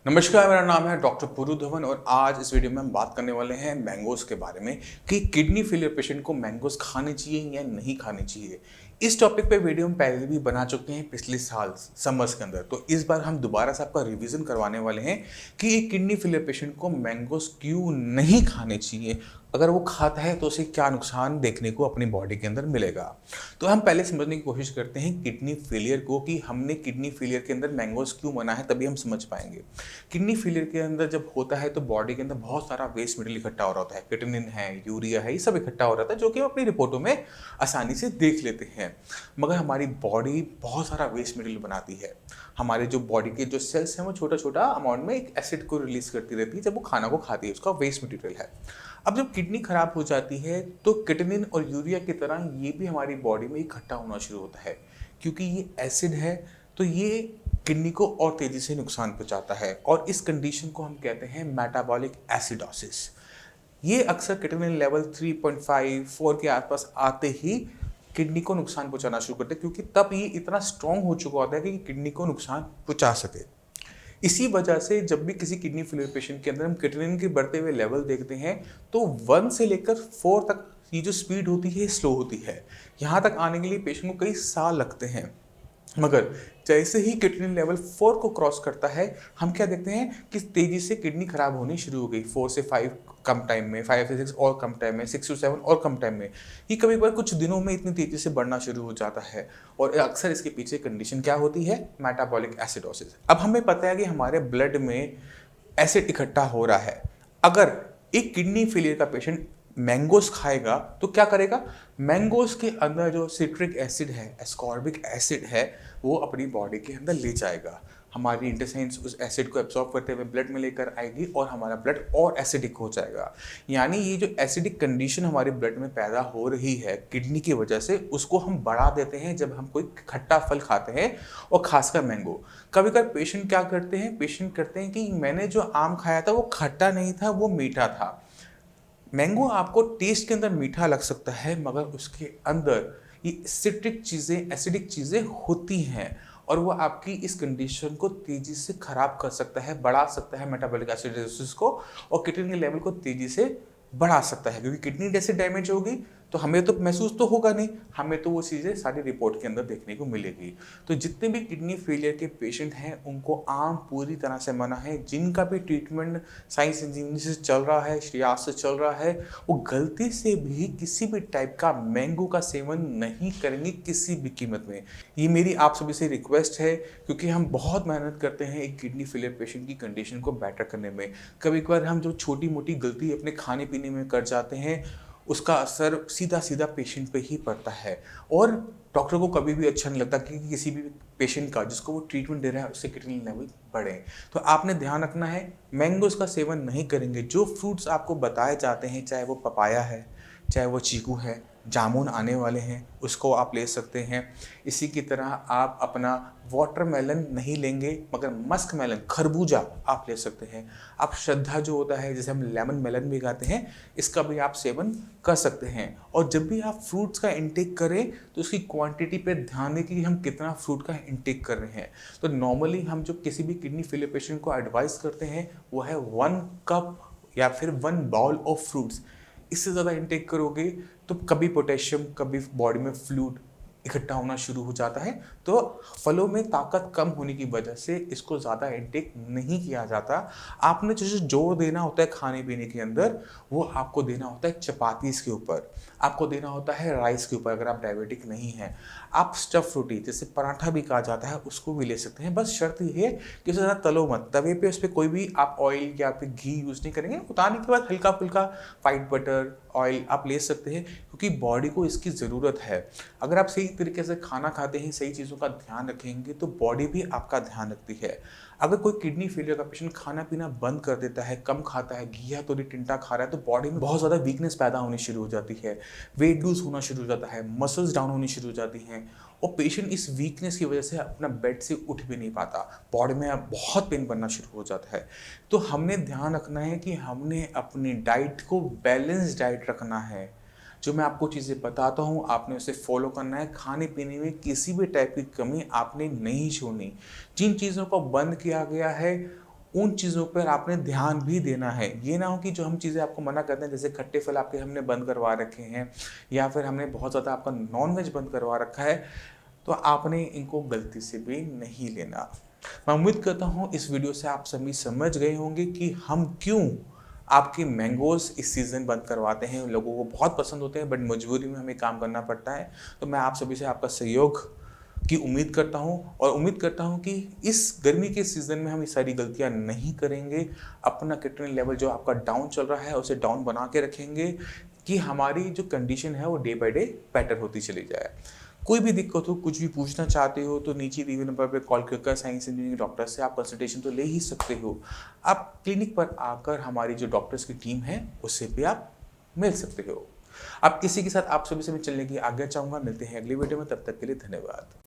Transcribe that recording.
नमस्कार, मेरा नाम है डॉक्टर पुरु धवन और आज इस वीडियो में हम बात करने वाले हैं मैंगोज के बारे में कि किडनी फेलियर पेशेंट को मैंगोज खाने चाहिए या नहीं खाने चाहिए। इस टॉपिक पे वीडियो हम पहले भी बना चुके हैं पिछले साल समर्स के अंदर, तो इस बार हम दोबारा से आपका रिवीजन करवाने वाले हैं कि एक किडनी फेलियर पेशेंट को मैंगोज क्यों नहीं खाने चाहिए। अगर वो खाता है तो उसे क्या नुकसान देखने को अपनी बॉडी के अंदर मिलेगा। तो हम पहले समझने की कोशिश करते हैं किडनी फेलियर को कि हमने किडनी फेलियर के अंदर मैंगोज क्यों मना है, तभी हम समझ पाएंगे। किडनी फेलियर के अंदर जब होता है तो बॉडी के अंदर बहुत सारा वेस्ट मटेरियल इकट्ठा हो रहा होता है, क्रिएटिनिन है, यूरिया है, ये सब इकट्ठा हो रहा था जो कि हम अपनी रिपोर्टों में आसानी से देख लेते हैं। मगर हमारी बॉडी बहुत सारा वेस्ट मटेरियल बनाती है। हमारे जो बॉडी के जो सेल्स हैं वो छोटा छोटा अमाउंट में एक एसिड को रिलीज करती रहती है जब वो खाना को खाती है, उसका वेस्ट मटेरियल है। अब जब किडनी खराब हो जाती है तो क्रिएटिनिन और यूरिया की तरह ये भी हमारी बॉडी में इकट्ठा होना शुरू होता है। क्योंकि ये एसिड है तो ये किडनी को और तेजी से नुकसान पहुंचाता है और इस कंडीशन को हम कहते हैं मेटाबॉलिक एसिडोसिस। ये अक्सर क्रिएटिनिन लेवल 3.5 4 के आसपास आते ही किडनी को नुकसान पहुंचाना शुरू करते हैं, क्योंकि तब ये इतना स्ट्रॉन्ग हो चुका होता है कि किडनी को नुकसान पहुंचा सके। इसी वजह से जब भी किसी किडनी फेलियर पेशेंट के अंदर हम क्रिएटिनिन के बढ़ते हुए लेवल देखते हैं तो 1 से लेकर 4 तक ये जो स्पीड होती है स्लो होती है। यहाँ तक आने के लिए पेशेंट को कई साल लगते हैं। मगर जैसे ही क्रिएटिनिन लेवल 4 को क्रॉस करता है हम क्या देखते हैं कि तेजी से किडनी खराब होनी शुरू हो गई। 4 से 5 कम टाइम में, 5 से 6 और कम टाइम में, 6 से 7 और कम टाइम में, ये कभी कभार कुछ दिनों में इतनी तेजी से बढ़ना शुरू हो जाता है। और अक्सर इसके पीछे कंडीशन क्या होती है? Metabolic acidosis. अब हमें पता है कि हमारे ब्लड में एसिड इकट्ठा हो रहा है। अगर एक किडनी फेलियर का पेशेंट मैंगोज खाएगा तो क्या करेगा? मैंगोज के अंदर जो सिट्रिक एसिड है, एस्कॉर्बिक एसिड है, वो अपनी बॉडी के अंदर ले जाएगा। हमारी इंटेस्टाइन्स उस एसिड को एब्जॉर्ब करते हुए ब्लड में लेकर आएगी और हमारा ब्लड और एसिडिक हो जाएगा। यानी ये जो एसिडिक कंडीशन हमारे ब्लड में पैदा हो रही है किडनी की वजह से, उसको हम बढ़ा देते हैं जब हम कोई खट्टा फल खाते हैं और खासकर मैंगो। कभी कभी पेशेंट क्या करते हैं? पेशेंट करते हैं कि मैंने जो आम खाया था वो खट्टा नहीं था, वो मीठा था। मैंगो आपको टेस्ट के अंदर मीठा लग सकता है मगर उसके अंदर ये सिट्रिक चीज़ें, एसिडिक चीज़ें होती हैं और वो आपकी इस कंडीशन को तेज़ी से ख़राब कर सकता है, बढ़ा सकता है मेटाबॉलिक एसिडोसिस को, और किडनी लेवल को तेज़ी से बढ़ा सकता है। क्योंकि किडनी जैसे डैमेज होगी तो हमें तो महसूस तो होगा नहीं, हमें तो वो चीज़ें सारी रिपोर्ट के अंदर देखने को मिलेगी। तो जितने भी किडनी फेलियर के पेशेंट हैं उनको आम पूरी तरह से मना है। जिनका भी ट्रीटमेंट साइंस इंजीनियरिंग से चल रहा है, श्रेयास से चल रहा है, वो गलती से भी किसी भी टाइप का मैंगो का सेवन नहीं करेंगे किसी भी कीमत में। ये मेरी आप सभी से रिक्वेस्ट है, क्योंकि हम बहुत मेहनत करते हैं एक किडनी फेलियर पेशेंट की कंडीशन को बेटर करने में। कभी कभार हम जो छोटी मोटी गलती अपने खाने पीने में कर जाते हैं उसका असर सीधा सीधा पेशेंट पे ही पड़ता है और डॉक्टर को कभी भी अच्छा नहीं लगता कि किसी भी पेशेंट का जिसको वो ट्रीटमेंट दे रहा है उससे क्रिएटिनिन लेवल बढ़े। तो आपने ध्यान रखना है, मैंगोज का सेवन नहीं करेंगे। जो फ्रूट्स आपको बताए जाते हैं, चाहे वो पपाया है, चाहे वो चीकू है, जामुन आने वाले हैं, उसको आप ले सकते हैं। इसी की तरह आप अपना वाटरमेलन नहीं लेंगे मगर मस्क मेलन, खरबूजा आप ले सकते हैं। आप श्रद्धा जो होता है, जैसे हम लेमन मेलन भी खाते हैं, इसका भी आप सेवन कर सकते हैं। और जब भी आप फ्रूट्स का इंटेक करें तो उसकी क्वांटिटी पे ध्यान दें कि हम कितना फ्रूट का इंटेक कर रहे हैं। तो नॉर्मली हम जो किसी भी किडनी फेलियर पेशेंट को एडवाइस करते हैं वो है 1 कप या फिर 1 बाउल ऑफ फ्रूट्स। इससे ज़्यादा इंटेक करोगे तो कभी पोटेशियम, कभी बॉडी में फ्लूइड इकट्ठा होना शुरू हो जाता है। तो फलों में ताकत कम होने की वजह से इसको ज़्यादा इंटेक नहीं किया जाता। आपने जो जोर देना होता है खाने पीने के अंदर, वो आपको देना होता है चपातीस के ऊपर, आपको देना होता है राइस के ऊपर अगर आप डायबिटिक नहीं हैं। आप स्टफ रोटी, जैसे पराठा भी कहा जाता है, उसको भी ले सकते हैं। बस शर्त ये है कि उसे ज़्यादा तलो मत, तवे पे उस पर कोई भी आप ऑयल या फिर घी यूज़ नहीं करेंगे। उतारने के बाद हल्का फुल्का वाइट बटर, ऑयल आप ले सकते हैं, क्योंकि बॉडी को इसकी ज़रूरत है। अगर आप सही तरीके से खाना खाते हैं, सही चीज़ों का ध्यान रखेंगे तो बॉडी भी आपका ध्यान रखती है। अगर कोई किडनी फेलियर का पेशेंट खाना पीना बंद कर देता है, कम खाता है, घिया तोरी टिंटा खा रहा है, तो बॉडी में बहुत ज़्यादा वीकनेस पैदा होनी शुरू हो जाती है, वेट लूज होना शुरू हो जाता है, मसल्स डाउन होनी शुरू हो जाती हैं और पेशेंट इस वीकनेस की वजह से अपना बेड से उठ भी नहीं पाता, बॉडी में बहुत पेन बनना शुरू हो जाता है। तो हमने ध्यान रखना है कि हमने अपनी डाइट को बैलेंस डाइट रखना है। जो मैं आपको चीज़ें बताता हूँ आपने उसे फॉलो करना है। खाने पीने में किसी भी टाइप की कमी आपने नहीं छोड़नी। जिन चीज़ों को बंद किया गया है उन चीज़ों पर आपने ध्यान भी देना है। ये ना हो कि जो हम चीज़ें आपको मना करते हैं, जैसे खट्टे फल आपके हमने बंद करवा रखे हैं या फिर हमने बहुत ज़्यादा आपका नॉन-वेज बंद करवा रखा है, तो आपने इनको गलती से भी नहीं लेना। मैं उम्मीद करता हूँ इस वीडियो से आप सभी समझ गए होंगे कि हम क्यों आपके मैंगोज़ इस सीज़न बंद करवाते हैं। लोगों को बहुत पसंद होते हैं, बट मजबूरी में हमें काम करना पड़ता है। तो मैं आप सभी से आपका सहयोग की उम्मीद करता हूँ और उम्मीद करता हूँ कि इस गर्मी के सीज़न में हम ये सारी गलतियाँ नहीं करेंगे। अपना किटोन लेवल जो आपका डाउन चल रहा है उसे डाउन बना के रखेंगे कि हमारी जो कंडीशन है वो डे बाय डे बेटर होती चली जाए। कोई भी दिक्कत हो, कुछ भी पूछना चाहते हो तो नीचे दिए हुए नंबर पे कॉल कर साइंस इंजीनियरिंग डॉक्टर से आप कंसल्टेशन तो ले ही सकते हो। आप क्लिनिक पर आकर हमारी जो डॉक्टर्स की टीम है उससे भी आप मिल सकते हो। अब किसी के साथ आप सभी से मैं चलने की आज्ञा चाहूँगा। मिलते हैं अगली वीडियो में, तब तक के लिए धन्यवाद।